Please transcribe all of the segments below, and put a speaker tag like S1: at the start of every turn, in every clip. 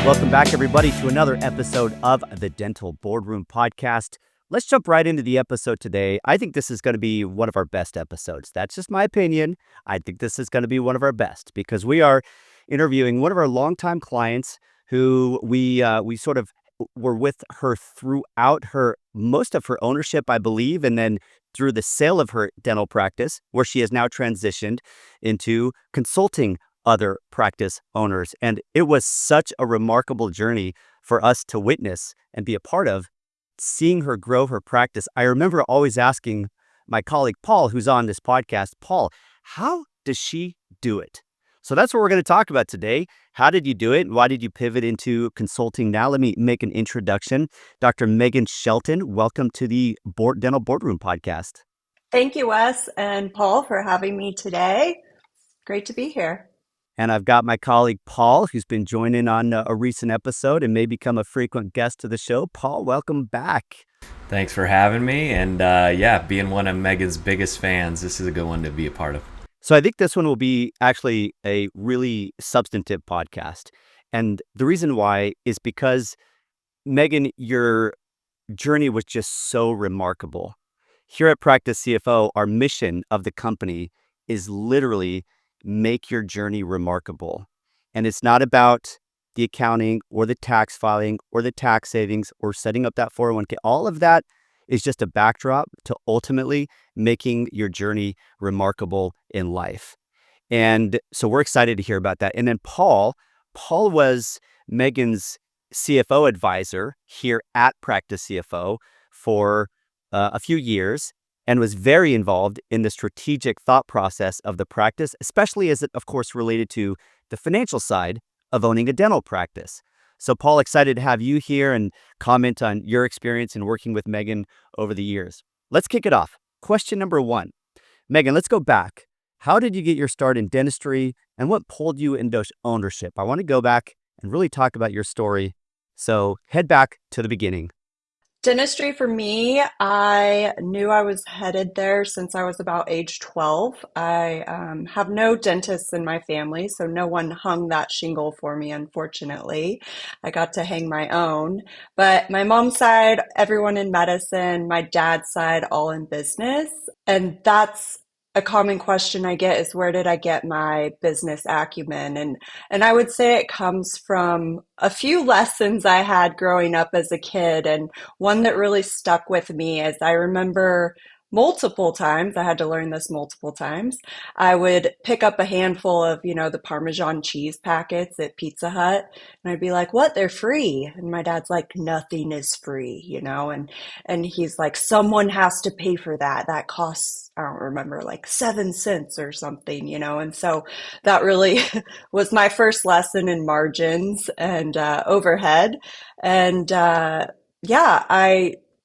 S1: Welcome back, everybody, to another episode of the Dental Boardroom Podcast. Let's jump right into the episode today. I think this is going to be one of our best episodes. That's just my opinion. I think this is going to be one of our best because we are interviewing one of our longtime clients who we sort of were with her throughout most of her ownership, I believe, and then through the sale of her dental practice, where she has now transitioned into consulting other practice owners. And it was such a remarkable journey for us to witness and be a part of, seeing her grow her practice. I remember always asking my colleague, Paul, who's on this podcast, Paul, how does she do it? So that's what we're going to talk about today. How did you do it? Why did you pivot into consulting now? Let me make an introduction. Dr. Megan Shelton, welcome to the Dental Boardroom Podcast.
S2: Thank you, Wes and Paul, for having me today. Great to be here.
S1: And I've got my colleague, Paul, who's been joining on a recent episode and may become a frequent guest to the show. Paul, welcome back.
S3: Thanks for having me. And being one of Megan's biggest fans, this is a good one to be a part of.
S1: So I think this one will be actually a really substantive podcast. And the reason why is because, Megan, your journey was just so remarkable. Here at Practice CFO, our mission of the company is literally make your journey remarkable. And it's not about the accounting or the tax filing or the tax savings or setting up that 401k. All of that is just a backdrop to ultimately making your journey remarkable in life. And so we're excited to hear about that. And then Paul was Megan's CFO advisor here at Practice CFO for a few years, and was very involved in the strategic thought process of the practice, especially as it, of course, related to the financial side of owning a dental practice. So, Paul, excited to have you here and comment on your experience in working with Megan over the years. Let's kick it off. Question number one. Megan, let's go back. How did you get your start in dentistry, and what pulled you into ownership? I want to go back and really talk about your story. So head back to the beginning.
S2: Dentistry for me, I knew I was headed there since I was about age 12. I have no dentists in my family, so no one hung that shingle for me, unfortunately. I got to hang my own. But my mom's side, everyone in medicine, my dad's side, all in business. And that's a common question I get is, where did I get my business acumen? And I would say it comes from a few lessons I had growing up as a kid. And one that really stuck with me is I remember multiple times, I had to learn this multiple times, I would pick up a handful of, the Parmesan cheese packets at Pizza Hut. And I'd be like, what? They're free. And my dad's like, nothing is free, and he's like, someone has to pay for that. That costs, I don't remember, like 7 cents or something, And so that really was my first lesson in margins and overhead. And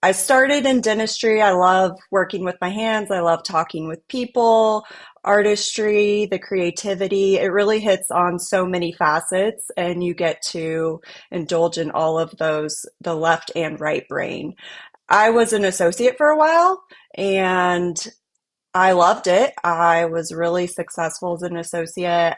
S2: I started in dentistry. I love working with my hands. I love talking with people, artistry, the creativity. It really hits on so many facets, and you get to indulge in all of those, the left and right brain. I was an associate for a while, and I loved it. I was really successful as an associate.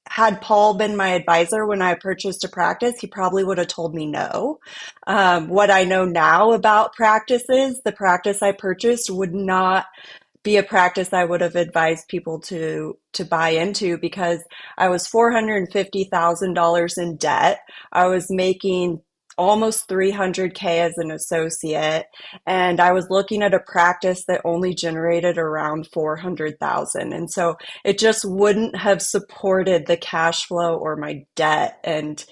S2: Had Paul been my advisor when I purchased a practice, he probably would have told me no. What I know now about practices, the practice I purchased would not be a practice I would have advised people to buy into, because I was $450,000 in debt. I was making almost $300K as an associate, and I was looking at a practice that only generated around $400,000. And so it just wouldn't have supported the cash flow or my debt. And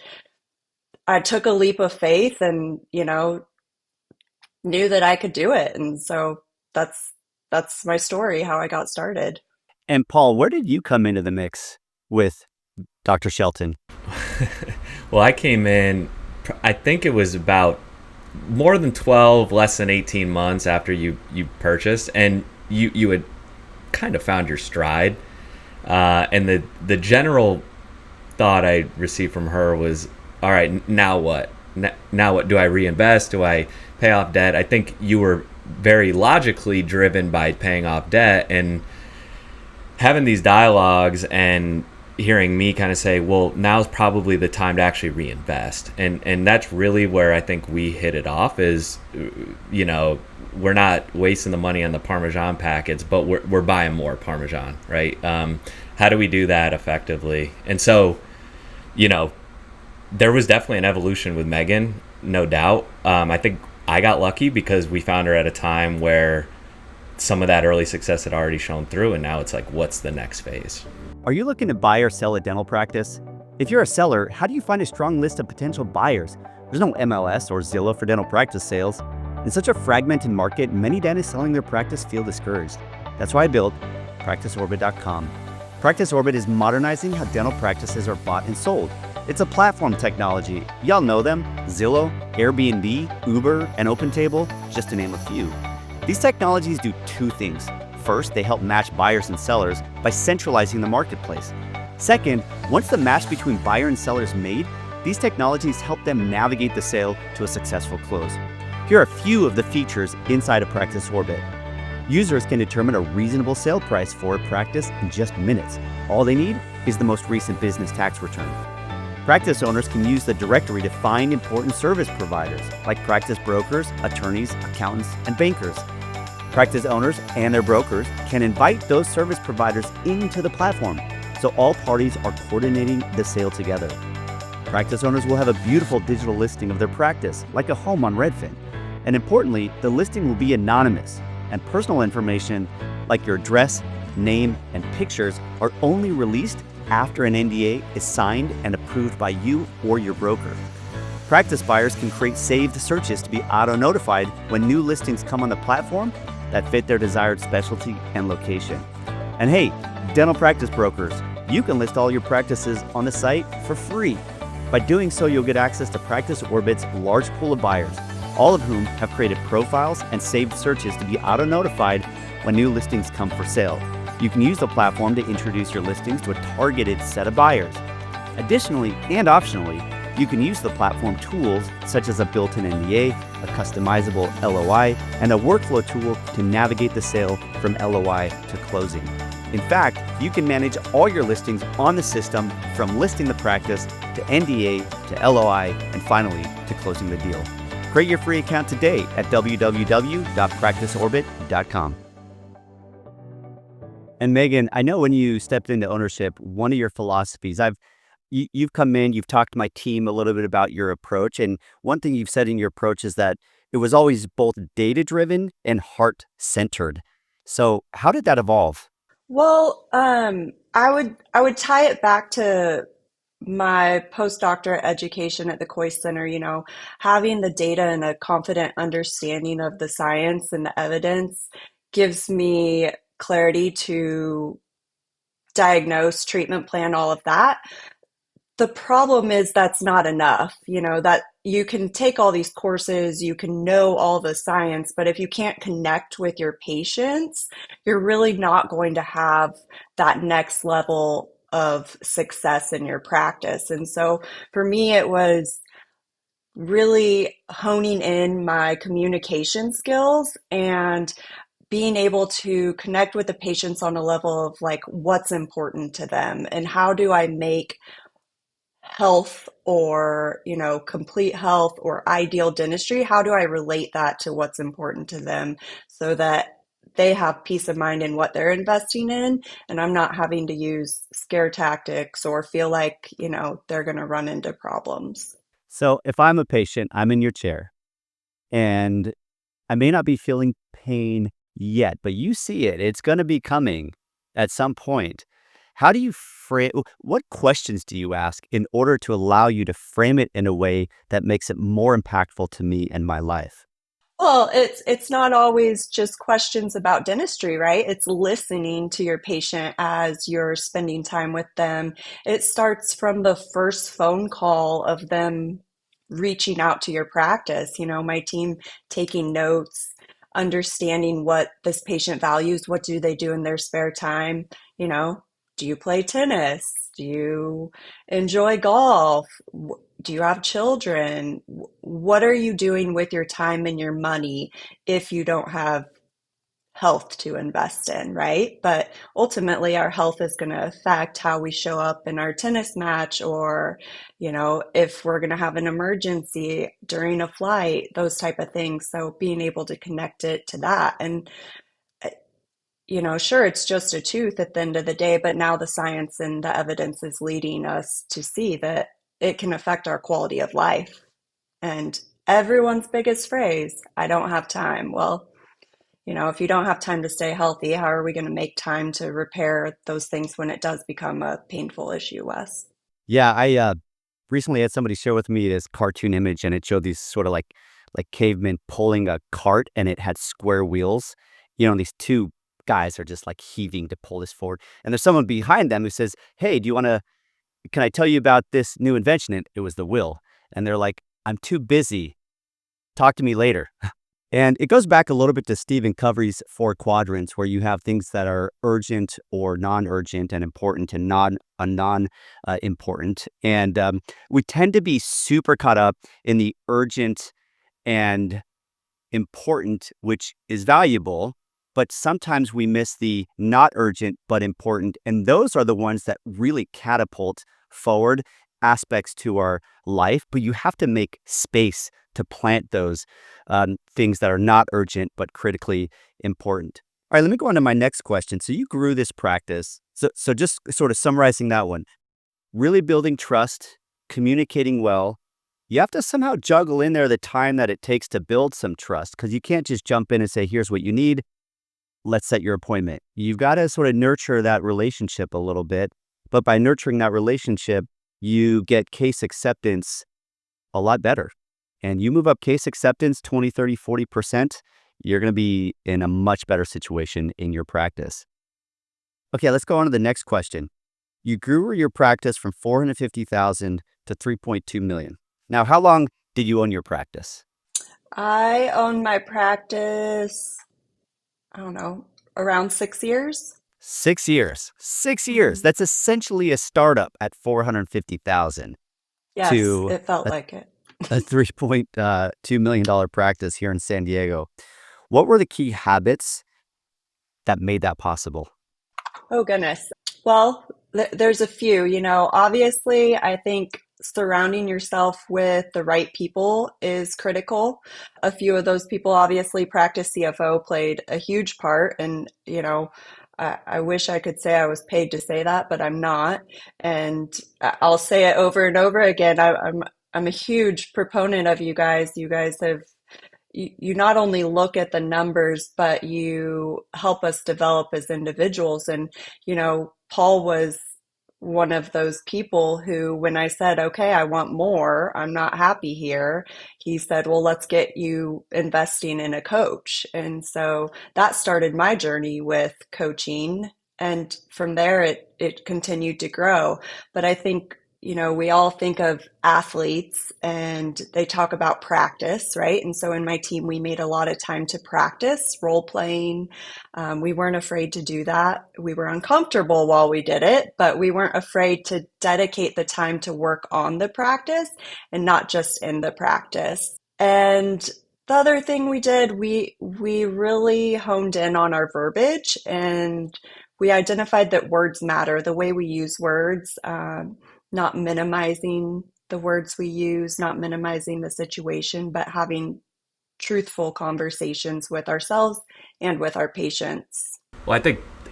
S2: I took a leap of faith and, knew that I could do it. And so that's my story, how I got started.
S1: And Paul, where did you come into the mix with Dr. Shelton?
S3: Well, I came in, I think it was about more than 12, less than 18 months after you purchased, and you had kind of found your stride. And the general thought I received from her was, all right, now what? Now what? Do I reinvest? Do I pay off debt? I think you were very logically driven by paying off debt and having these dialogues and hearing me kind of say, well, now's probably the time to actually reinvest. And that's really where I think we hit it off is, you know, we're not wasting the money on the Parmesan packets, but we're buying more Parmesan, right? How do we do that effectively? And so, you know, there was definitely an evolution with Megan, no doubt. I think I got lucky because we found her at a time where some of that early success had already shown through, and now it's like, what's the next phase?
S1: Are you looking to buy or sell a dental practice? If you're a seller, how do you find a strong list of potential buyers? There's no MLS or Zillow for dental practice sales. In such a fragmented market, many dentists selling their practice feel discouraged. That's why I built PracticeOrbit.com. Practice Orbit is modernizing how dental practices are bought and sold. It's a platform technology. Y'all know them: Zillow, Airbnb, Uber, and OpenTable, just to name a few. These technologies do two things. First, they help match buyers and sellers by centralizing the marketplace. Second, once the match between buyer and seller is made, these technologies help them navigate the sale to a successful close. Here are a few of the features inside of Practice Orbit. Users can determine a reasonable sale price for a practice in just minutes. All they need is the most recent business tax return. Practice owners can use the directory to find important service providers like practice brokers, attorneys, accountants, and bankers. Practice owners and their brokers can invite those service providers into the platform, so all parties are coordinating the sale together. Practice owners will have a beautiful digital listing of their practice, like a home on Redfin. And importantly, the listing will be anonymous, and personal information like your address, name, and pictures are only released after an NDA is signed and approved by you or your broker. Practice buyers can create saved searches to be auto-notified when new listings come on the platform that fit their desired specialty and location. And hey, dental practice brokers, you can list all your practices on the site for free. By doing so, you'll get access to Practice Orbit's large pool of buyers, all of whom have created profiles and saved searches to be auto-notified when new listings come for sale. You can use the platform to introduce your listings to a targeted set of buyers. Additionally, and optionally, you can use the platform tools such as a built-in NDA, a customizable LOI, and a workflow tool to navigate the sale from LOI to closing. In fact, you can manage all your listings on the system from listing the practice to NDA to LOI and finally to closing the deal. Create your free account today at www.practiceorbit.com. And Megan, I know when you stepped into ownership, one of your philosophies, you've come in, you've talked to my team a little bit about your approach. And one thing you've said in your approach is that it was always both data-driven and heart-centered. So how did that evolve?
S2: Well, I would tie it back to my postdoctorate education at the Coy Center, having the data and a confident understanding of the science and the evidence gives me clarity to diagnose, treatment plan, all of that. The problem is that's not enough, that you can take all these courses, you can know all the science, but if you can't connect with your patients, you're really not going to have that next level of success in your practice. And so for me, it was really honing in my communication skills and being able to connect with the patients on a level of like what's important to them and how do I make health or complete health or ideal dentistry, how do I relate that to what's important to them so that they have peace of mind in what they're investing in and I'm not having to use scare tactics or feel like they're going to run into problems.
S1: So if I'm a patient, I'm in your chair and I may not be feeling pain yet, but you see it. It's going to be coming at some point. How do you frame, what questions do you ask in order to allow you to frame it in a way that makes it more impactful to me and my life?
S2: Well, it's not always just questions about dentistry, right? It's listening to your patient as you're spending time with them. It starts from the first phone call of them reaching out to your practice. My team taking notes, understanding what this patient values, what do they do in their spare time, do you play tennis? Do you enjoy golf? Do you have children? What are you doing with your time and your money if you don't have health to invest in, right? But ultimately, our health is going to affect how we show up in our tennis match, or, if we're going to have an emergency during a flight, those type of things. So being able to connect it to that. And, sure, it's just a tooth at the end of the day, but now the science and the evidence is leading us to see that it can affect our quality of life. And everyone's biggest phrase, I don't have time. Well, if you don't have time to stay healthy, how are we going to make time to repair those things when it does become a painful issue, Wes?
S1: Yeah, I recently had somebody share with me this cartoon image, and it showed these sort of like cavemen pulling a cart, and it had square wheels. And these two guys are just like heaving to pull this forward. And there's someone behind them who says, "Hey, can I tell you about this new invention?" And it was the will. And they're like, "I'm too busy. Talk to me later." And it goes back a little bit to Stephen Covey's 4 quadrants, where you have things that are urgent or non-urgent, and important and non important. And we tend to be super caught up in the urgent and important, which is valuable, but sometimes we miss the not urgent but important. And those are the ones that really catapult forward aspects to our life. But you have to make space to plant those things that are not urgent but critically important. All right, let me go on to my next question. So you grew this practice. So just sort of summarizing that one, really building trust, communicating well. You have to somehow juggle in there the time that it takes to build some trust, because you can't just jump in and say, "Here's what you need. Let's set your appointment." You've got to sort of nurture that relationship a little bit. But by nurturing that relationship, you get case acceptance a lot better. And you move up case acceptance 20, 30, 40%, you're going to be in a much better situation in your practice. Okay, let's go on to the next question. You grew your practice from $450,000 to $3.2 million. Now, how long did you own your practice?
S2: I own my practice, I don't know, around 6 years.
S1: 6 years. 6 years. That's essentially a startup at $450,000
S2: Yes,
S1: to
S2: it felt like it.
S1: a $3.2 million practice here in San Diego. What were the key habits that made that possible?
S2: Oh, goodness. Well, there's a few, obviously, I think surrounding yourself with the right people is critical. A few of those people, obviously, Practice CFO played a huge part. And, I wish I could say I was paid to say that, but I'm not. And I'll say it over and over again. I'm a huge proponent of you guys. You guys have you not only look at the numbers, but you help us develop as individuals. And, Paul was one of those people who, when I said, "Okay, I want more, I'm not happy here," he said, "Well, let's get you investing in a coach." And so that started my journey with coaching. And from there, it continued to grow. But I think, we all think of athletes and they talk about practice, right? And so in my team, we made a lot of time to practice role playing. We weren't afraid to do that. We were uncomfortable while we did it, but we weren't afraid to dedicate the time to work on the practice and not just in the practice. And the other thing we did, we really honed in on our verbiage, and we identified that words matter, the way we use words, not minimizing the words we use, not minimizing the situation, but having truthful conversations with ourselves and with our patients.
S3: Well,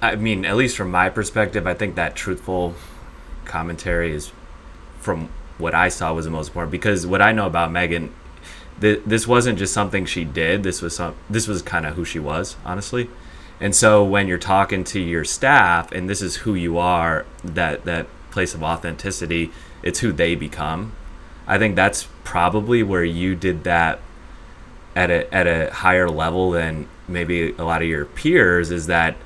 S3: I mean, at least from my perspective, I think that truthful commentary is, from what I saw, was the most important, because what I know about Megan, this wasn't just something she did. This was kind of who she was, honestly. And so when you're talking to your staff and this is who you are, that place of authenticity, it's who they become. I think that's probably where you did that at a higher level than maybe a lot of your peers, is that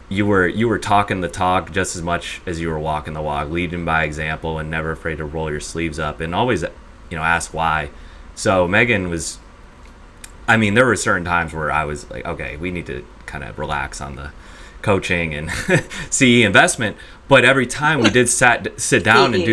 S3: you were talking the talk just as much as you were walking the walk, leading by example, and never afraid to roll your sleeves up and always, ask why. So Megan was, I mean, there were certain times where I was like, okay, we need to kind of relax on the coaching and CE investment. But every time we did sit down and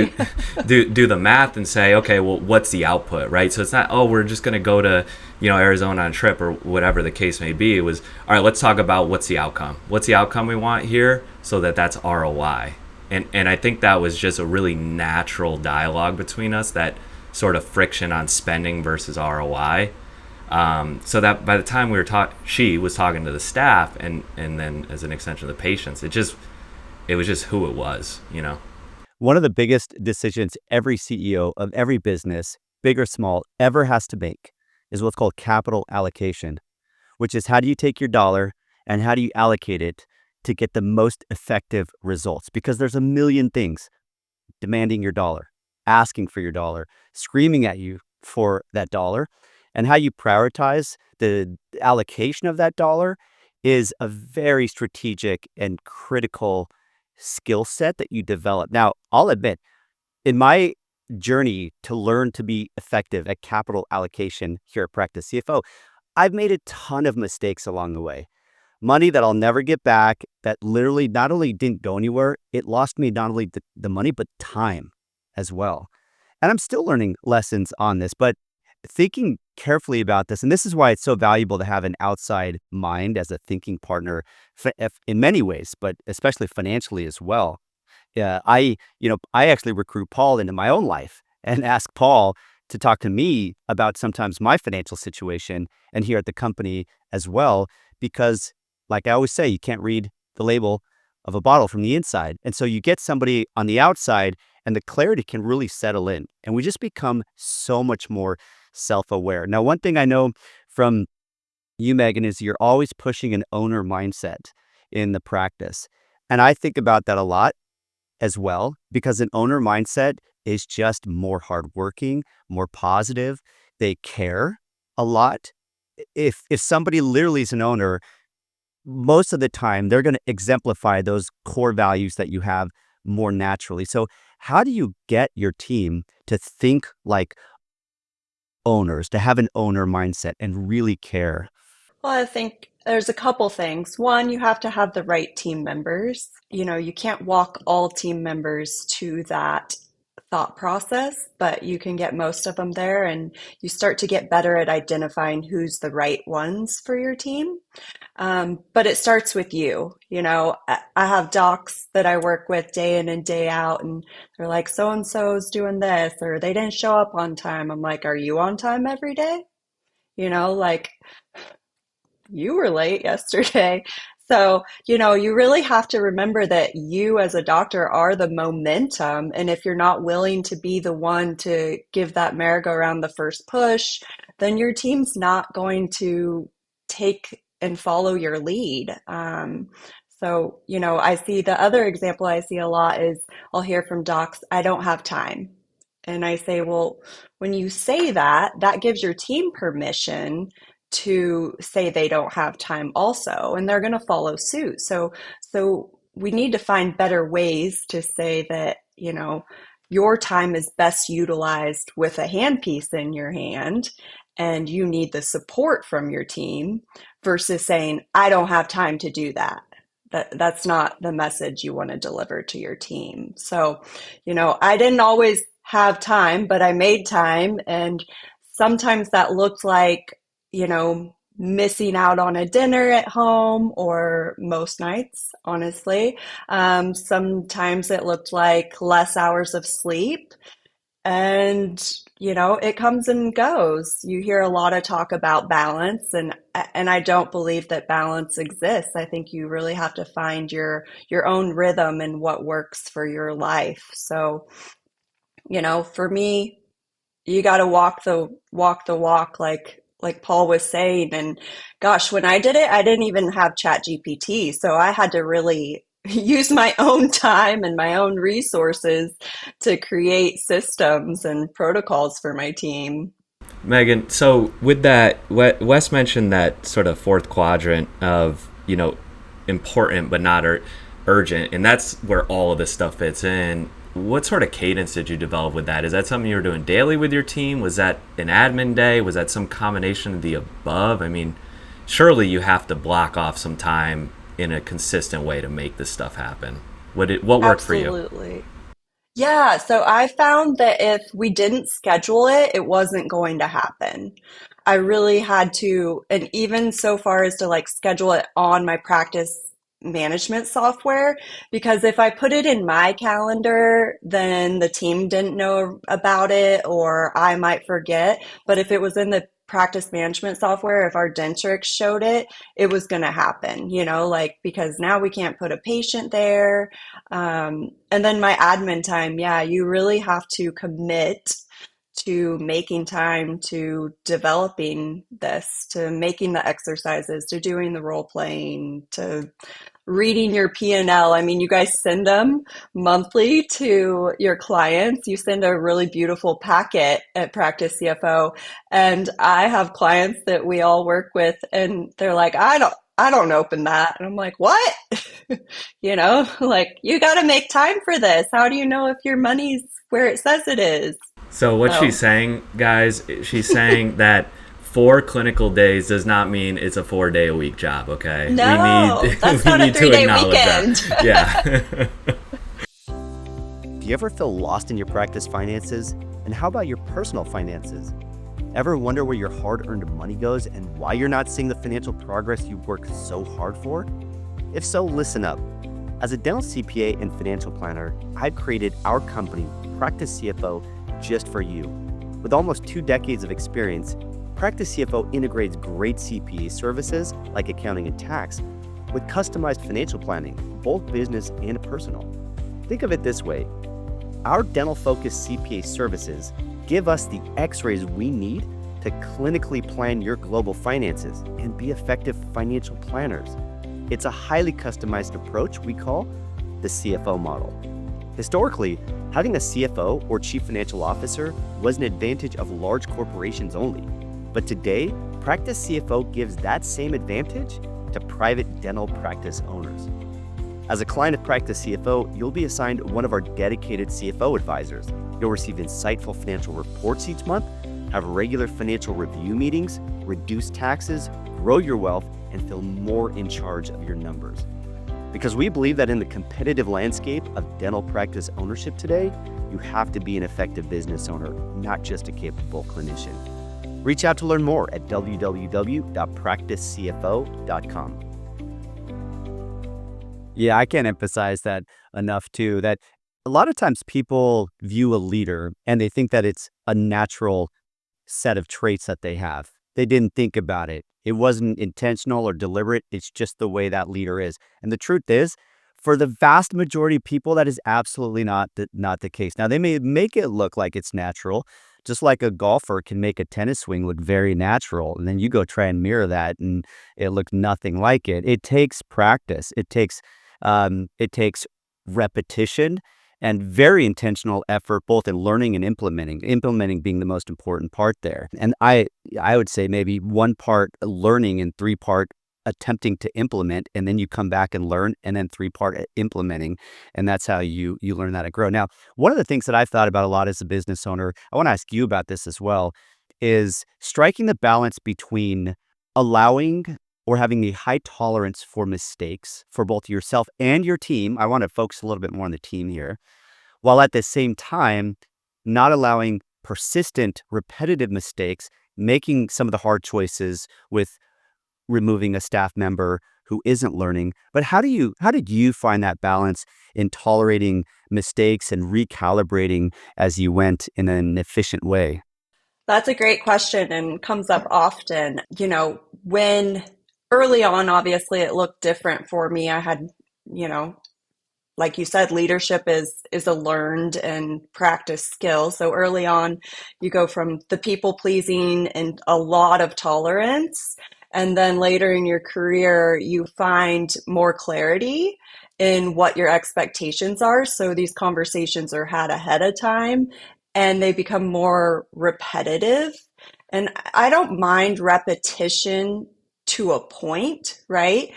S3: do the math and say, okay, well, what's the output, right? So it's not, oh, we're just going to go to, Arizona on a trip or whatever the case may be. It was, all right, let's talk about what's the outcome. What's the outcome we want here, so that's ROI. And I think that was just a really natural dialogue between us, that sort of friction on spending versus ROI. So that by the time she was talking to the staff and then as an extension of the patients, it was just who it was.
S1: One of the biggest decisions every CEO of every business, big or small, ever has to make is what's called capital allocation, which is how do you take your dollar and how do you allocate it to get the most effective results? Because there's a million things demanding your dollar, asking for your dollar, screaming at you for that dollar. And how you prioritize the allocation of that dollar is a very strategic and critical skill set that you develop. Now, I'll admit, in my journey to learn to be effective at capital allocation here at Practice CFO, I've made a ton of mistakes along the way. Money that I'll never get back, that literally not only didn't go anywhere, it lost me not only the money, but time as well. And I'm still learning lessons on this, but thinking carefully about this, and this is why it's so valuable to have an outside mind as a thinking partner in many ways, but especially financially as well. I actually recruit Paul into my own life and ask Paul to talk to me about sometimes my financial situation and here at the company as well, because like I always say, you can't read the label of a bottle from the inside. And so you get somebody on the outside and the clarity can really settle in. And we just become so much more self-aware. Now, one thing I know from you, Megan, is you're always pushing an owner mindset in the practice. And I think about that a lot as well, because an owner mindset is just more hardworking, more positive. They care a lot. If somebody literally is an owner, most of the time they're going to exemplify those core values that you have more naturally. So how do you get your team to think like owners, to have an owner mindset and really care?
S2: Well, I think there's a couple things. One, you have to have the right team members. You can't walk all team members to that thought process, but you can get most of them there, and you start to get better at identifying who's the right ones for your team. But it starts with you. I have docs that I work with day in and day out, and they're like, so and so's doing this, or they didn't show up on time. I'm like, are you on time every day? Like, you were late yesterday. So, you really have to remember that you as a doctor are the momentum. And if you're not willing to be the one to give that merry-go-round the first push, then your team's not going to take and follow your lead. I see the other example I see a lot is I'll hear from docs, I don't have time. And I say, well, when you say that, that gives your team permission to say they don't have time also, and they're going to follow suit. So we need to find better ways to say that, your time is best utilized with a handpiece in your hand, and you need the support from your team versus saying, I don't have time to do that. That's not the message you want to deliver to your team. So, I didn't always have time, but I made time. And sometimes that looked like, missing out on a dinner at home, or most nights, honestly. Sometimes it looked like less hours of sleep. And, it comes and goes. You hear a lot of talk about balance, and I don't believe that balance exists. I think you really have to find your own rhythm and what works for your life. So, for me, you got to walk like Paul was saying. And gosh, when I did it, I didn't even have Chat GPT. So I had to really use my own time and my own resources to create systems and protocols for my team.
S3: Megan, so with that, Wes mentioned that sort of fourth quadrant of, important but not urgent, and that's where all of this stuff fits in. What sort of cadence did you develop with that? Is that something you were doing daily with your team? Was that an admin day? Was that some combination of the above? I mean, surely you have to block off some time in a consistent way to make this stuff happen. What worked for you?
S2: Absolutely. Yeah, so I found that if we didn't schedule it, it wasn't going to happen. I really had to, and even so far as to like schedule it on my practice management software, because if I put it in my calendar, then the team didn't know about it or I might forget. But if it was in the practice management software, if our dentrix showed it, it was going to happen, like because now we can't put a patient there. And then my admin time, yeah, you really have to commit to making time to developing this, to making the exercises, to doing the role playing, to reading your P&L. I mean, you guys send them monthly to your clients. You send a really beautiful packet at Practice CFO. And I have clients that we all work with and they're like, I don't open that. And I'm like, what? Like you got to make time for this. How do you know if your money's where it says it is?
S3: So what she's
S2: So,
S3: saying, guys, she's saying that 4 clinical days does not mean it's a 4 day a week job. Okay, we
S2: no,
S3: need
S2: that's
S3: we
S2: not a
S3: need to
S2: 3-day
S3: acknowledge
S2: weekend.
S3: that. Yeah.
S1: Do you ever feel lost in your practice finances? And how about your personal finances? Ever wonder where your hard-earned money goes and why you're not seeing the financial progress you worked so hard for? If so, listen up. As a dental CPA and financial planner, I've created our company, Practice CFO, just for you. With almost 2 decades of experience, Practice CFO integrates great CPA services like accounting and tax with customized financial planning, both business and personal. Think of it this way. Our dental-focused CPA services give us the x-rays we need to clinically plan your global finances and be effective financial planners. It's a highly customized approach we call the CFO model. Historically, having a CFO or Chief Financial Officer was an advantage of large corporations only. But today, Practice CFO gives that same advantage to private dental practice owners. As a client of Practice CFO, you'll be assigned one of our dedicated CFO advisors. You'll receive insightful financial reports each month, have regular financial review meetings, reduce taxes, grow your wealth, and feel more in charge of your numbers. Because we believe that in the competitive landscape of dental practice ownership today, you have to be an effective business owner, not just a capable clinician. Reach out to learn more at www.practicecfo.com. Yeah, I can't emphasize that enough too, that a lot of times people view a leader and they think that it's a natural set of traits that they have. They didn't think about it. It wasn't intentional or deliberate. It's just the way that leader is. And the truth is, for the vast majority of people, that is absolutely not the case. Now, they may make it look like it's natural, just like a golfer can make a tennis swing look very natural. And then you go try and mirror that and it looks nothing like it. It takes practice. It takes repetition and very intentional effort, both in learning and implementing being the most important part there. And I would say maybe 1 part learning and 3 part attempting to implement, and then you come back and learn, and then 3 part implementing. And that's how you learn that and grow. Now, one of the things that I've thought about a lot as a business owner, I want to ask you about this as well, is striking the balance between allowing or having a high tolerance for mistakes for both yourself and your team. I want to focus a little bit more on the team here, while at the same time, not allowing persistent, repetitive mistakes, making some of the hard choices with removing a staff member who isn't learning. But how did you find that balance in tolerating mistakes and recalibrating as you went in an efficient way?
S2: That's a great question and comes up often. When early on, obviously, it looked different for me. I had, you know, like you said, leadership is a learned and practiced skill. So early on, you go from the people pleasing and a lot of tolerance. And then later in your career, you find more clarity in what your expectations are. So these conversations are had ahead of time and they become more repetitive. And I don't mind repetition to a point, right?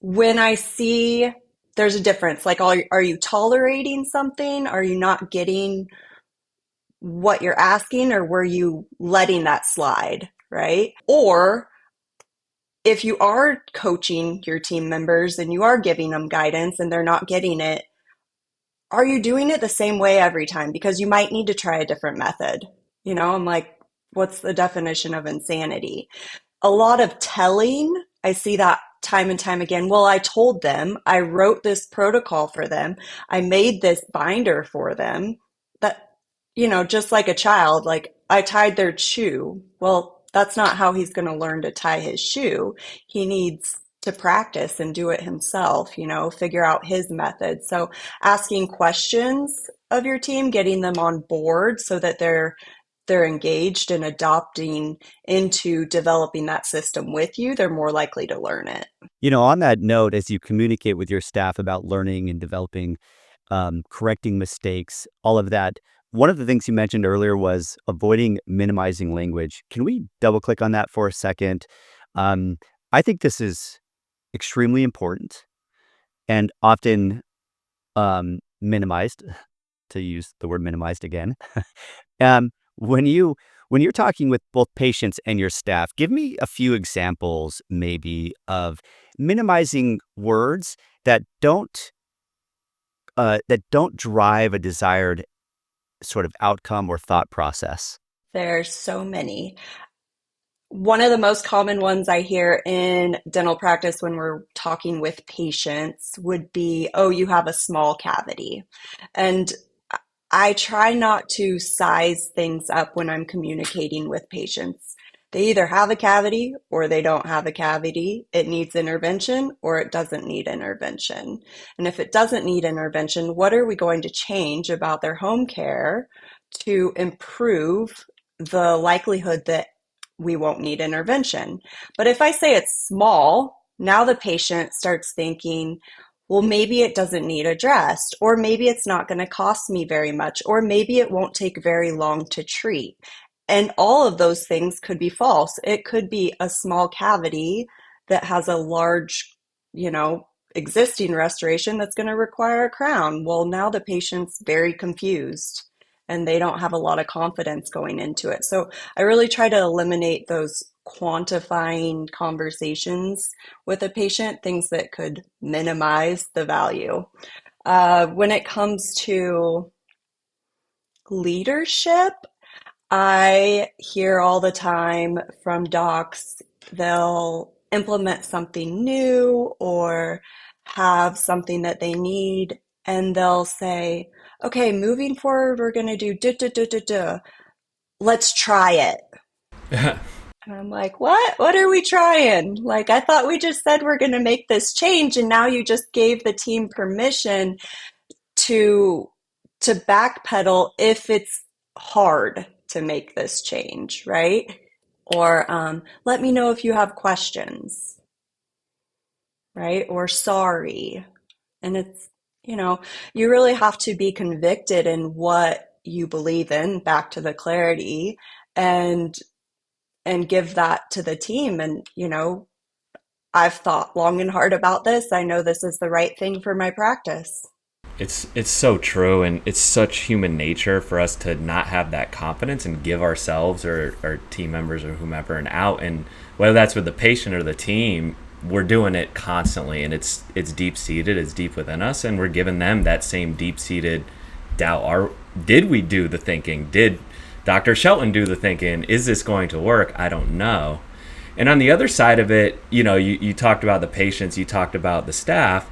S2: When I see there's a difference, like, are you tolerating something? Are you not getting what you're asking, or were you letting that slide, right? Or if you are coaching your team members and you are giving them guidance and they're not getting it, are you doing it the same way every time? Because you might need to try a different method. I'm like, what's the definition of insanity? A lot of telling, I see that time and time again. Well, I told them, I wrote this protocol for them, I made this binder for them. That, just like a child, like I tied their shoe. Well, that's not how he's going to learn to tie his shoe. He needs to practice and do it himself, figure out his method. So asking questions of your team, getting them on board so that they're engaged and adopting into developing that system with you, they're more likely to learn it.
S1: On that note, as you communicate with your staff about learning and developing, correcting mistakes, all of that, one of the things you mentioned earlier was avoiding minimizing language. Can we double click on that for a second? I think this is extremely important and often minimized, to use the word minimized again. When you're talking with both patients and your staff, give me a few examples maybe of minimizing words that don't drive a desired sort of outcome or thought process.
S2: There's so many. One of the most common ones I hear in dental practice when we're talking with patients would be, oh, you have a small cavity. And I try not to size things up when I'm communicating with patients. They either have a cavity or they don't have a cavity. It needs intervention or it doesn't need intervention. And if it doesn't need intervention, what are we going to change about their home care to improve the likelihood that we won't need intervention? But if I say it's small, now the patient starts thinking, well, maybe it doesn't need addressed, or maybe it's not going to cost me very much, or maybe it won't take very long to treat. And all of those things could be false. It could be a small cavity that has a large, existing restoration that's going to require a crown. Well, now the patient's very confused and they don't have a lot of confidence going into it. So I really try to eliminate those quantifying conversations with a patient, things that could minimize the value. When it comes to leadership, I hear all the time from docs, they'll implement something new or have something that they need, and they'll say, okay, moving forward, we're going to do da da da da da. Let's try it. And I'm like, what? What are we trying? Like, I thought we just said we're going to make this change, and now you just gave the team permission to backpedal if it's hard to make this change, right? Or let me know if you have questions, right? Or sorry. And it's, you really have to be convicted in what you believe in, back to the clarity, and give that to the team. And, I've thought long and hard about this. I know this is the right thing for my practice.
S3: It's so true, and it's such human nature for us to not have that confidence and give ourselves or our team members or whomever an out. And whether that's with the patient or the team, we're doing it constantly, and it's deep seated, it's deep within us, and we're giving them that same deep seated doubt. Did we do the thinking? Did Dr. Shelton do the thinking? Is this going to work? I don't know. And on the other side of it, you talked about the patients, you talked about the staff.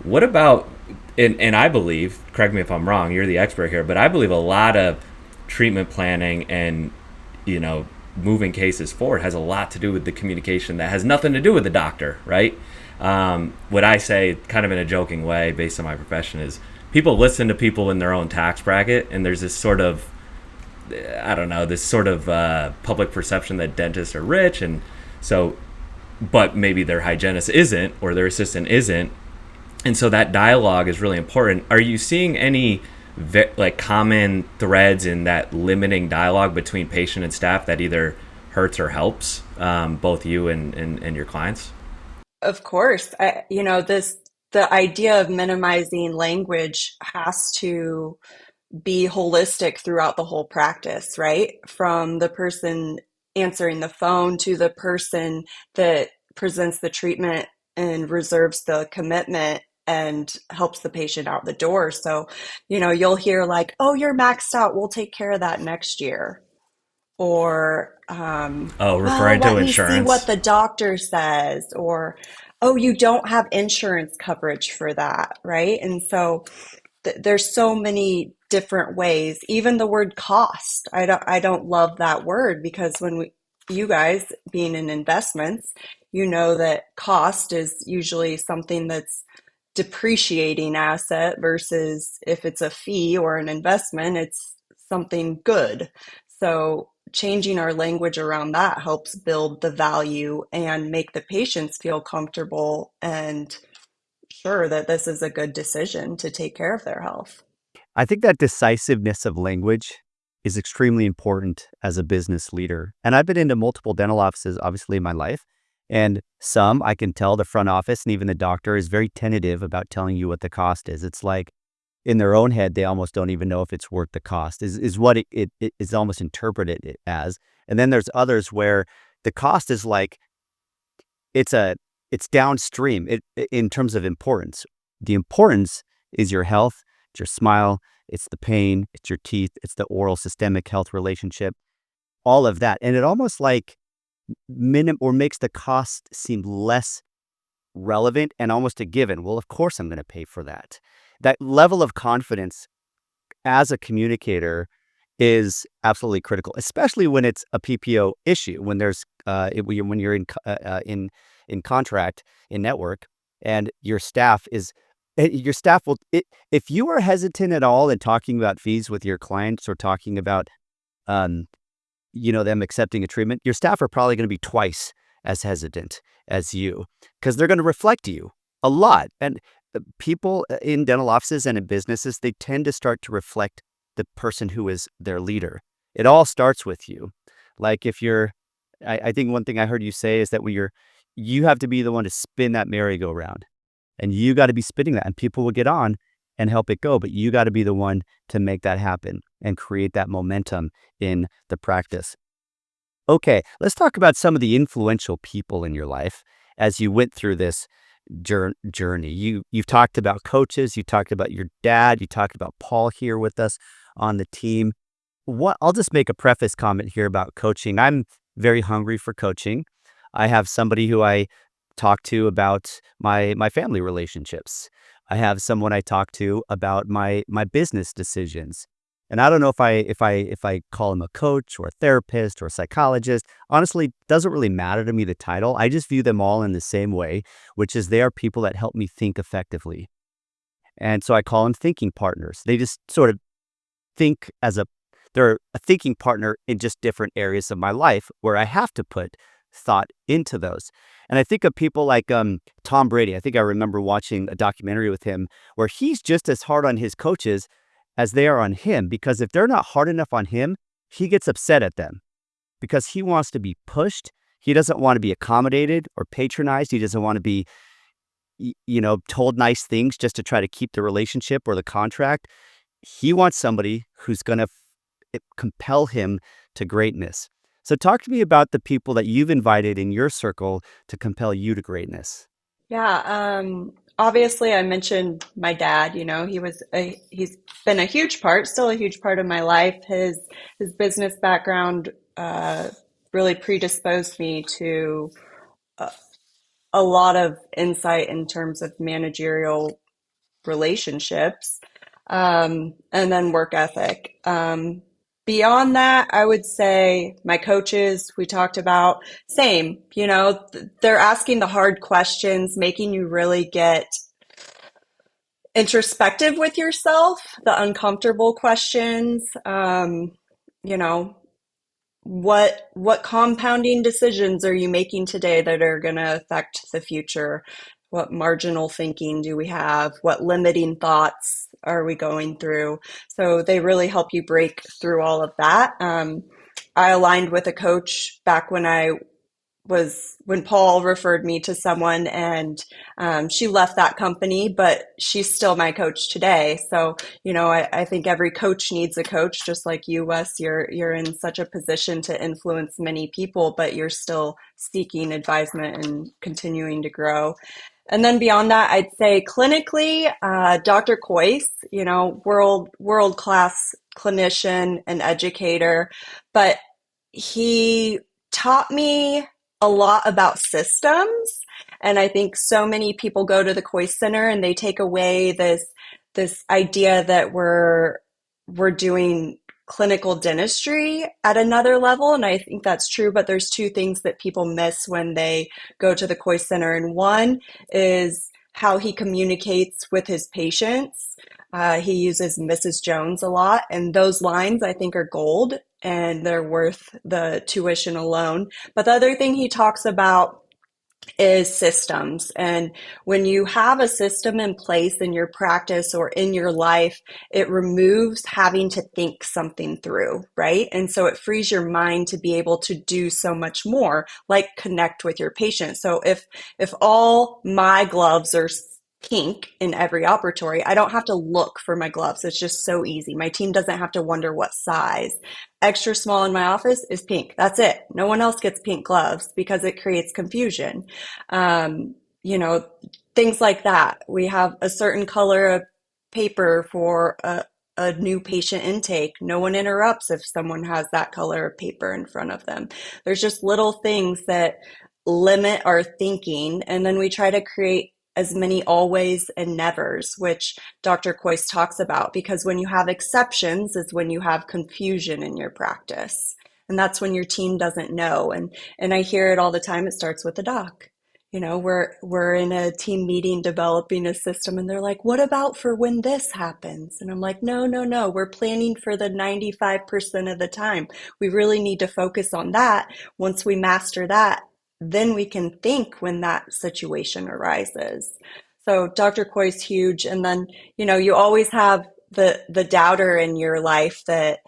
S3: What about, and I believe, correct me if I'm wrong, you're the expert here, but I believe a lot of treatment planning and, moving cases forward has a lot to do with the communication that has nothing to do with the doctor, right? What I say, kind of in a joking way, based on my profession, is people listen to people in their own tax bracket, and there's this sort of, public perception that dentists are rich, and so, but maybe their hygienist isn't, or their assistant isn't. And so that dialogue is really important. Are you seeing any common threads in that limiting dialogue between patient and staff that either hurts or helps both you and your clients?
S2: Of course, the idea of minimizing language has to be holistic throughout the whole practice, right? From the person answering the phone to the person that presents the treatment and reserves the commitment and helps the patient out the door. So, you'll hear like, oh, you're maxed out. We'll take care of that next year. Or,
S3: Oh,
S2: well,
S3: referring to
S2: let me see what
S3: insurance.
S2: the doctor says. Or, oh, you don't have insurance coverage for that, right? And so there's so many different ways. Even the word cost, I don't love that word, because you guys being in investments, you know that cost is usually something that's depreciating asset, versus if it's a fee or an investment, it's something good. So changing our language around that helps build the value and make the patients feel comfortable and sure that this is a good decision to take care of their health.
S1: I think that decisiveness of language is extremely important as a business leader. And I've been into multiple dental offices, obviously, in my life. And some I can tell the front office and even the doctor is very tentative about telling you what the cost is. It's like in their own head, they almost don't even know if it's worth the cost, is what it is almost interpreted as. And then there's others where the cost is like, it's a it's downstream in terms of importance. The importance is your health, it's your smile, it's the pain, it's your teeth, it's the oral systemic health relationship, all of that. And it almost like makes the cost seem less relevant and almost a given. Well, of course I'm going to pay for that. That level of confidence as a communicator is absolutely critical, especially when it's a PPO issue, when there's when you're in contract in network, and your staff will if you are hesitant at all in talking about fees with your clients or talking about um, them accepting a treatment, your staff are probably going to be twice as hesitant as you, because they're going to reflect you a lot. And people in dental offices and in businesses, they tend to start to reflect the person who is their leader. It all starts with you. Like if you're, I think one thing I heard you say is that you have to be the one to spin that merry-go-round, and you got to be spinning that, and people will get on and help it go. But you got to be the one to make that happen and create that momentum in the practice. Okay, let's talk about some of the influential people in your life as you went through this journey. You've talked about coaches, you talked about your dad, you talked about Paul here with us on the team. I'll just make a preface comment here about coaching. I'm very hungry for coaching. I have somebody who I talk to about my family relationships. I have someone I talk to about my business decisions. And I don't know if I call him a coach or a therapist or a psychologist. Honestly, doesn't really matter to me the title. I just view them all in the same way, which is they are people that help me think effectively. And so I call them thinking partners. They just sort of think they're a thinking partner in just different areas of my life where I have to put thought into those. And I think of people like Tom Brady. I think I remember watching a documentary with him where he's just as hard on his coaches as they are on him, because if they're not hard enough on him, he gets upset at them because he wants to be pushed. He doesn't want to be accommodated or patronized. He doesn't want to be, told nice things just to try to keep the relationship or the contract. He wants somebody who's going to compel him to greatness. So talk to me about the people that you've invited in your circle to compel you to greatness.
S2: Yeah, obviously I mentioned my dad, he's been a huge part, still a huge part of my life. His business background really predisposed me to a lot of insight in terms of managerial relationships, and then work ethic. Beyond that, I would say my coaches, we talked about, same, they're asking the hard questions, making you really get introspective with yourself, the uncomfortable questions, you know, what compounding decisions are you making today that are going to affect the future? What marginal thinking do we have? What limiting thoughts are we going through? So they really help you break through all of that. I aligned with a coach back when Paul referred me to someone, and she left that company, but she's still my coach today. So, I think every coach needs a coach, just like you, Wes. You're in such a position to influence many people, but you're still seeking advisement and continuing to grow. And then beyond that, I'd say clinically, Dr. Coyce, world class clinician and educator, but he taught me a lot about systems. And I think so many people go to the Coyce Center and they take away this idea that we're doing clinical dentistry at another level. And I think that's true, but there's two things that people miss when they go to the Coyce Center. And one is how he communicates with his patients. He uses Mrs. Jones a lot, and those lines I think are gold and they're worth the tuition alone. But the other thing he talks about is systems. And when you have a system in place in your practice or in your life, it removes having to think something through, right? And so it frees your mind to be able to do so much more, like connect with your patient. So if all my gloves are pink in every operatory, I don't have to look for my gloves. It's just so easy. My team doesn't have to wonder what size. Extra small in my office is pink. That's it. No one else gets pink gloves because it creates confusion. Um, you know, things like that. We have a certain color of paper for a new patient intake. No one interrupts if someone has that color of paper in front of them. There's just little things that limit our thinking, and then we try to create as many always and nevers, which Dr. Coyce talks about, because when you have exceptions is when you have confusion in your practice. And that's when your team doesn't know. And I hear it all the time. It starts with the doc. We're in a team meeting developing a system and they're like, what about for when this happens? And I'm like, no, no, no. We're planning for the 95% of the time. We really need to focus on that. Once we master that, then we can think when that situation arises. So Dr. Coy's huge. And then, you always have the doubter in your life that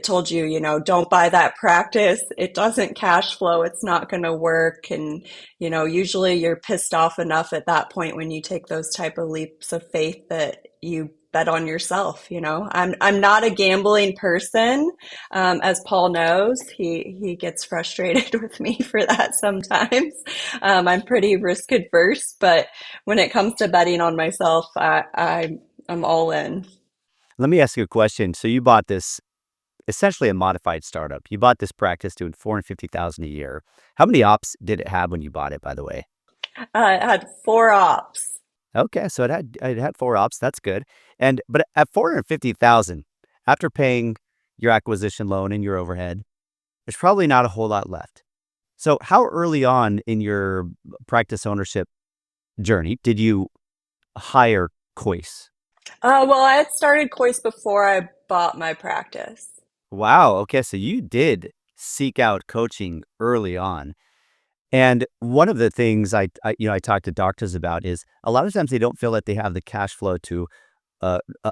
S2: told you, don't buy that practice. It doesn't cash flow. It's not going to work. And, usually you're pissed off enough at that point when you take those type of leaps of faith that you bet on yourself. I'm not a gambling person. As Paul knows, he gets frustrated with me for that sometimes. I'm pretty risk adverse, but when it comes to betting on myself, I'm all in.
S1: Let me ask you a question. So you bought this, essentially a modified startup. You bought this practice doing 450,000 a year. How many ops did it have when you bought it, by the way?
S2: It had 4 ops.
S1: Okay, so it had 4 ops. That's good. But at 450,000, after paying your acquisition loan and your overhead, there's probably not a whole lot left. So how early on in your practice ownership journey did you hire Coyce?
S2: Well, I had started Coyce before I bought my practice.
S1: Wow. Okay, so you did seek out coaching early on. And one of the things I talk to doctors about is a lot of times they don't feel that they have the cash flow to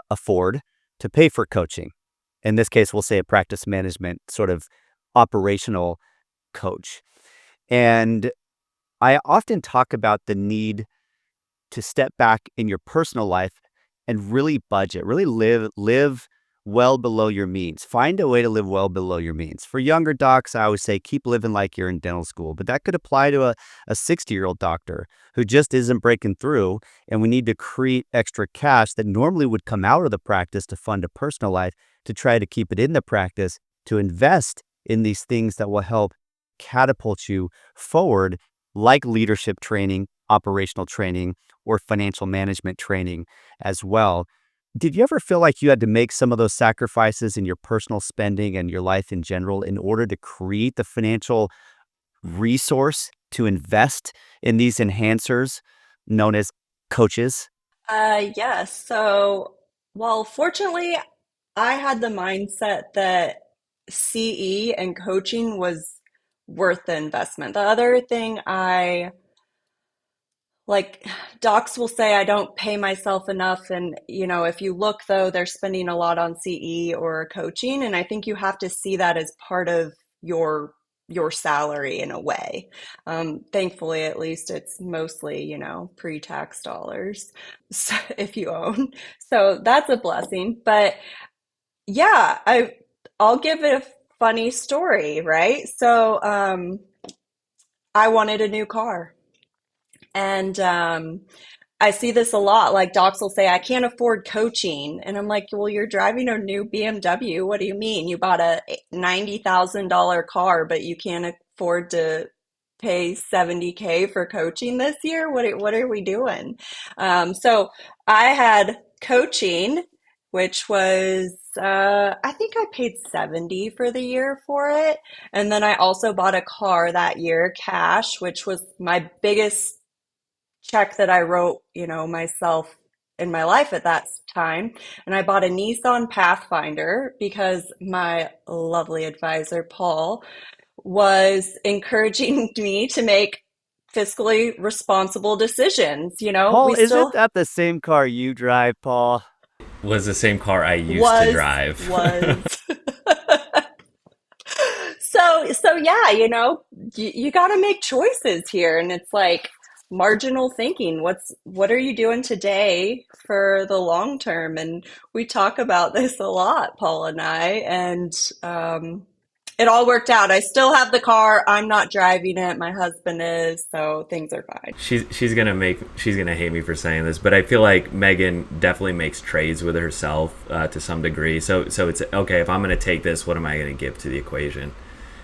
S1: afford to pay for coaching. In this case, we'll say a practice management sort of operational coach. And I often talk about the need to step back in your personal life and really budget, really live well below your means. Find a way to live well below your means. For younger docs, I always say keep living like you're in dental school, but that could apply to a 60-year-old doctor who just isn't breaking through, and we need to create extra cash that normally would come out of the practice to fund a personal life to try to keep it in the practice to invest in these things that will help catapult you forward, like leadership training, operational training, or financial management training as well. Did you ever feel like you had to make some of those sacrifices in your personal spending and your life in general in order to create the financial resource to invest in these enhancers known as coaches?
S2: Yes. So, well, fortunately, I had the mindset that CE and coaching was worth the investment. The other thing like docs will say I don't pay myself enough, and if you look though, they're spending a lot on CE or coaching, and I think you have to see that as part of your salary in a way. Thankfully, at least it's mostly pre-tax dollars, so, if you own, so that's a blessing. But yeah, I'll give it a funny story, right? So I wanted a new car. And I see this a lot. Like docs will say, I can't afford coaching. And I'm like, well, you're driving a new BMW. What do you mean? You bought a $90,000 car, but you can't afford to pay 70K for coaching this year? What are we doing? So I had coaching, which was, I think I paid 70 for the year for it. And then I also bought a car that year, cash, which was my biggest check that I wrote, myself in my life at that time. And I bought a Nissan Pathfinder because my lovely advisor, Paul, was encouraging me to make fiscally responsible decisions.
S1: Paul,
S2: We
S1: isn't
S2: still
S1: that the same car you drive, Paul?
S3: Was the same car I used to
S2: was,
S3: drive.
S2: was. So yeah, you got to make choices here, and it's like marginal thinking. What are you doing today for the long term? And we talk about this a lot, Paul and I, and it all worked out. I still have the car. I'm not driving it. My husband is, so things are fine.
S3: She's gonna hate me for saying this, but I feel like Megan definitely makes trades with herself to some degree. So it's okay if I'm gonna take this. What am I gonna give to the equation?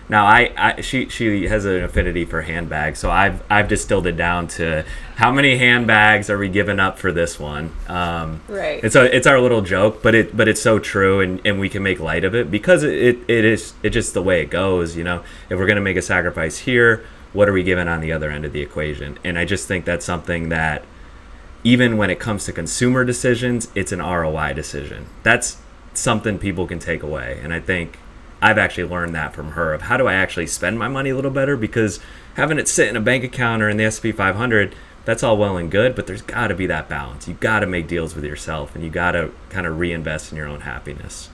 S3: Now, she has an affinity for handbags, so I've distilled it down to how many handbags are we giving up for this one?
S2: Right.
S3: And so it's our little joke, but it's so true, and we can make light of it because it's just the way it goes. If we're gonna make a sacrifice here, what are we giving on the other end of the equation? And I just think that's something that even when it comes to consumer decisions, it's an ROI decision. That's something people can take away, and I think I've actually learned that from her of how do I actually spend my money a little better, because having it sit in a bank account or in the S&P 500, that's all well and good, but there's got to be that balance. You got to make deals with yourself, and you got to kind of reinvest in your own happiness.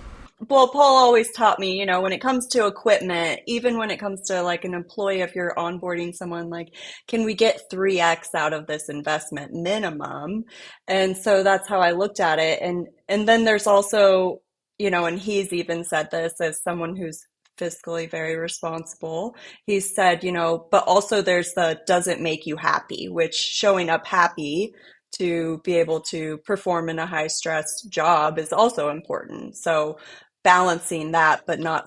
S2: Well, Paul always taught me, when it comes to equipment, even when it comes to like an employee, if you're onboarding someone, like, can we get 3x out of this investment minimum? And so that's how I looked at it. And then there's also, and he's even said this as someone who's fiscally very responsible. He's said, but also there's the doesn't make you happy, which showing up happy to be able to perform in a high stress job is also important. So balancing that, but not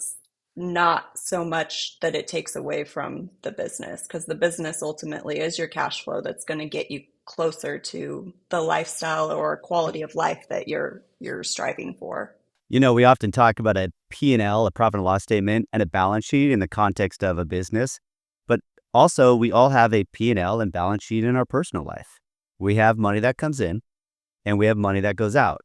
S2: so much that it takes away from the business, because the business ultimately is your cash flow that's going to get you closer to the lifestyle or quality of life that you're striving for.
S1: We often talk about a P&L, a profit and loss statement, and a balance sheet in the context of a business. But also, we all have a P&L and balance sheet in our personal life. We have money that comes in, and we have money that goes out.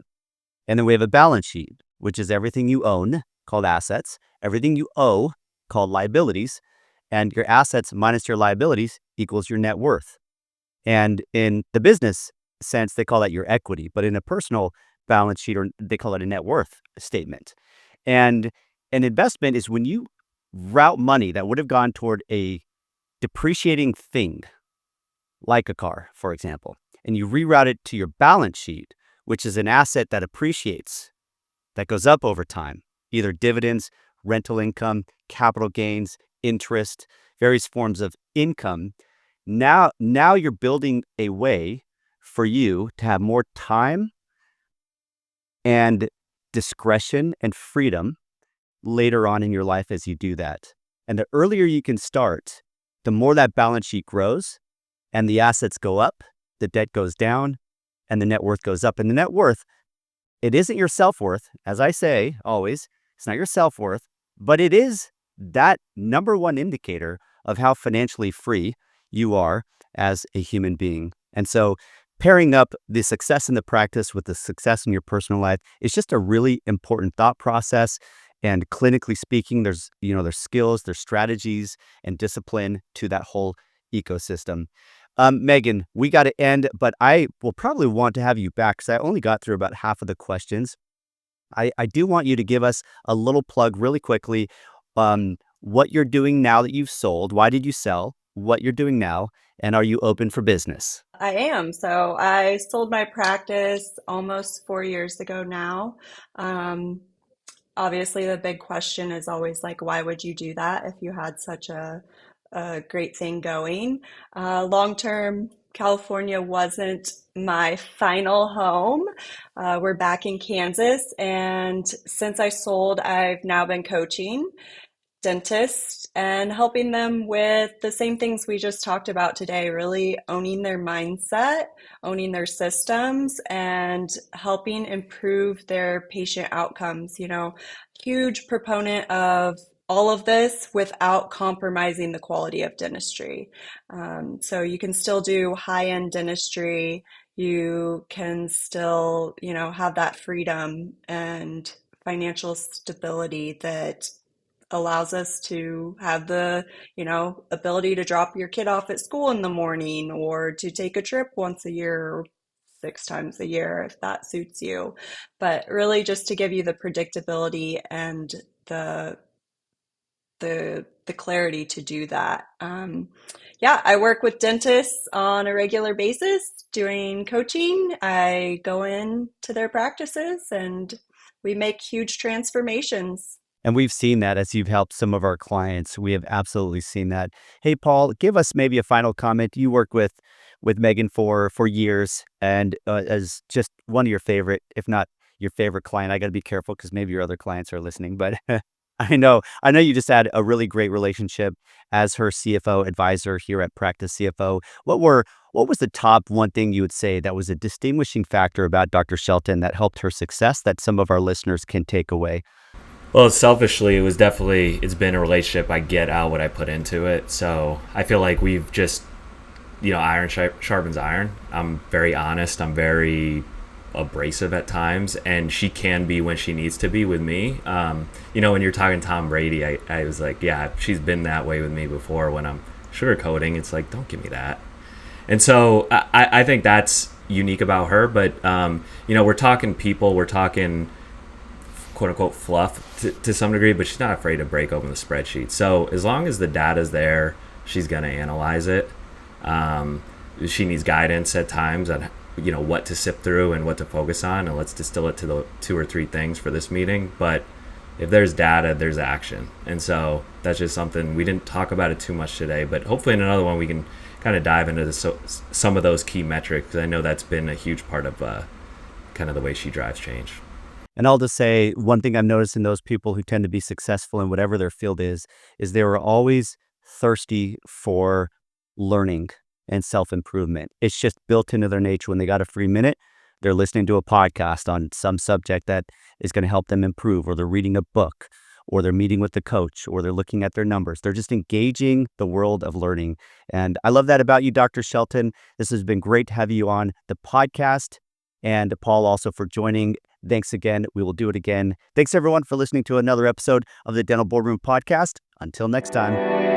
S1: And then we have a balance sheet, which is everything you own, called assets, everything you owe, called liabilities, and your assets minus your liabilities equals your net worth. And in the business sense, they call that your equity, but in a personal balance sheet, or they call it a net worth statement. And an investment is when you route money that would have gone toward a depreciating thing, like a car, for example, and you reroute it to your balance sheet, which is an asset that appreciates, that goes up over time, either dividends, rental income, capital gains, interest, various forms of income. Now you're building a way for you to have more time and discretion and freedom later on in your life as you do that. And the earlier you can start, the more that balance sheet grows, and the assets go up, the debt goes down, and the net worth goes up. And the net worth, it isn't your self-worth, as I say always, it's not your self-worth, but it is that number one indicator of how financially free you are as a human being. And so pairing up the success in the practice with the success in your personal life is just a really important thought process. And clinically speaking, there's skills, there's strategies and discipline to that whole ecosystem. Megan, we got to end, but I will probably want to have you back because I only got through about half of the questions. I do want you to give us a little plug really quickly. What you're doing now that you've sold, why did you sell, what you're doing now, and are you open for business?
S2: I am. So I sold my practice almost 4 years ago now. Obviously, the big question is always like, why would you do that if you had such a great thing going? Long term, California wasn't my final home. We're back in Kansas, and since I sold, I've now been coaching dentists and helping them with the same things we just talked about today, really owning their mindset, owning their systems, and helping improve their patient outcomes. Huge proponent of all of this without compromising the quality of dentistry. So you can still do high-end dentistry. You can still, have that freedom and financial stability that allows us to have the, ability to drop your kid off at school in the morning or to take a trip once a year or 6 times a year if that suits you. But really just to give you the predictability and the the clarity to do that. Yeah, I work with dentists on a regular basis doing coaching. I go into their practices and we make huge transformations.
S1: And we've seen that as you've helped some of our clients. We have absolutely seen that. Hey, Paul, give us maybe a final comment. You work with Megan for years, and as just one of your favorite, if not your favorite client. I got to be careful because maybe your other clients are listening, but I know you just had a really great relationship as her CFO advisor here at Practice CFO. What was the top one thing you would say that was a distinguishing factor about Dr. Shelton that helped her success that some of our listeners can take away?
S3: Well, selfishly, it's been a relationship. I get out what I put into it. So I feel like we've just, iron sharpens iron. I'm very honest. I'm very abrasive at times, and she can be when she needs to be with me. When you're talking Tom Brady, I was like, yeah, she's been that way with me before. When I'm sugarcoating, it's like, don't give me that. And so I think that's unique about her. But, we're talking people, we're talking quote unquote fluff to some degree, but she's not afraid to break open the spreadsheet. So as long as the data's there, she's going to analyze it. She needs guidance at times on what to sift through and what to focus on, and let's distill it to the 2 or 3 things for this meeting. But if there's data, there's action. And so that's just something we didn't talk about it too much today, but hopefully in another one we can kind of dive into some of those key metrics. I know that's been a huge part of kind of the way she drives change.
S1: And I'll just say one thing I've noticed in those people who tend to be successful in whatever their field is they were always thirsty for learning and self-improvement. It's just built into their nature. When they got a free minute, they're listening to a podcast on some subject that is going to help them improve, or they're reading a book, or they're meeting with the coach, or they're looking at their numbers. They're just engaging the world of learning. And I love that about you, Dr. Shelton. This has been great to have you on the podcast. And Paul also for joining. Thanks again. We will do it again. Thanks everyone for listening to another episode of the Dental Boardroom Podcast. Until next time.